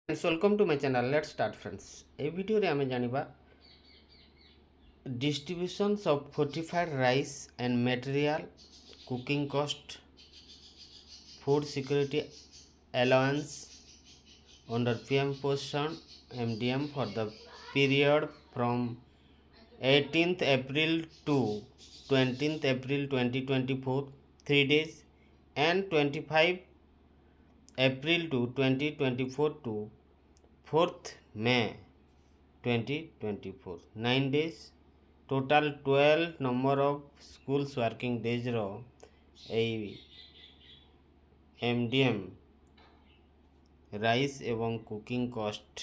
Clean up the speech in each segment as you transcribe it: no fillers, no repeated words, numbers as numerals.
Friends, welcome to my channel. Let's start friends. এই ভিডিওরে আমি জানিবা distributions of fortified rice and material, cooking cost, food security allowance under PM poshan MDM for the period from 18th April to 20th April 2024, 3 days, and 25 April to 2024 to 4th May 2024, 9 days, total 12 number of schools working days रो MDM rice এবং cooking cost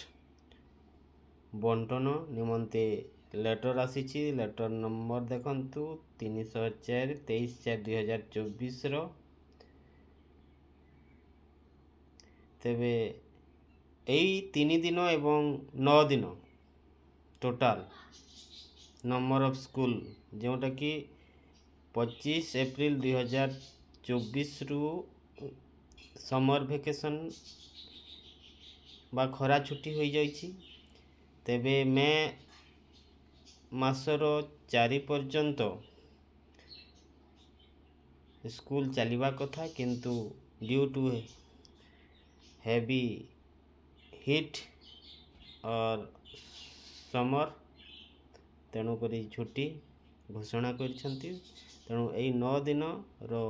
বন্টন নিমন্তে letter আসিছি। Letter নম্বর দেখন্তু 304 23/4/2024 তেবে এই 3 দিন এবং 9 দিন total number of school जोटा कि 25 एप्रिल 2024 रु समर वेकेशन बा खरा छुट्टी हो जाइछि। तेबे मे मासर 4 पर्यंत स्कूल चलिबा कथा, किंतु ड्यू टू हेवी हिट और समर तेणुक छुट्टी घोषणा कर। तेणु यही 9 दिन रो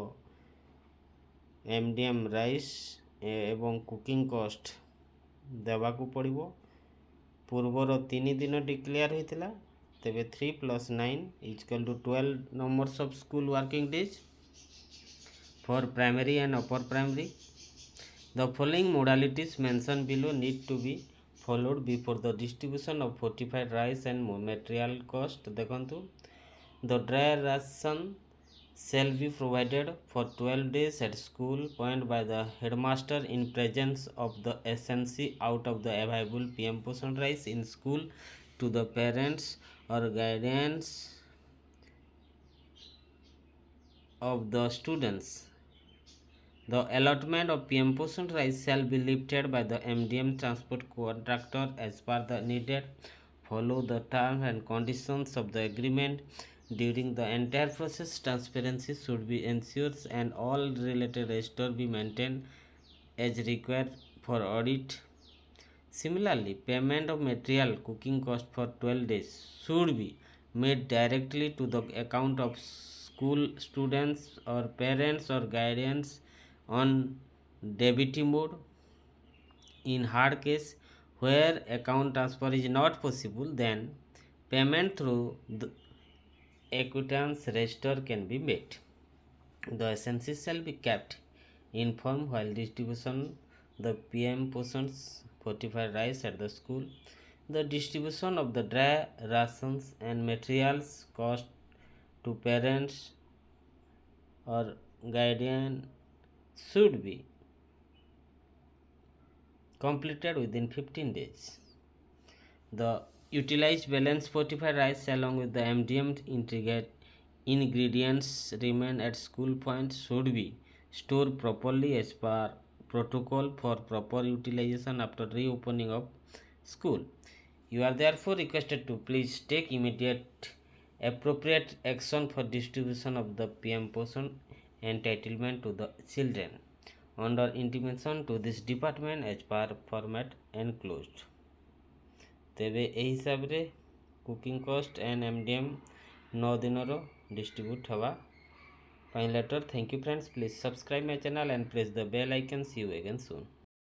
MDM राइस एवं कुकिंग कॉस्ट देवाकू पड़िबो। पूर्वर 3 दिन डिक्लेयर होता, तेबे 3 + 9 = 12 numbers of school working days for primary and upper primary. The following modalities mention below need to be followed before the distribution of fortified rice and material cost. देखंतु the dry ration shall be provided for 12 days at school point by the headmaster in presence of the SNC out of the available PM poshan rice in school to the parents or guardians of the students. The allotment of PM poshan rice shall be lifted by the MDM transport contractor as per the needed. Follow the terms and conditions of the agreement. During the entire process, transparency should be ensured and all related records be maintained as required for audit. Similarly, payment of material cooking cost for 12 days should be made directly to the account of school students or parents or guardians on debit mode. In hard case where account transfer is not possible, then payment through the acquittance register can be made. The essentials shall be kept informed while distribution the PM poshan's fortified rice at the school. The distribution of the dry rations and materials cost to parents or guardian should be completed within 15 days. The utilized balance fortified rice along with the MDM ingredients remain at school points should be stored properly as per protocol for proper utilization after reopening of school. You are therefore requested to please take immediate appropriate action for distribution of the PM poshan entitlement to the children under intimation to this department as per format enclosed. तेबे ए हिसाब रे cooking cost and MDM 9 दिन रो distribute हवा fine letter. Thank you friends, please subscribe my channel and press the bell icon. See you again soon.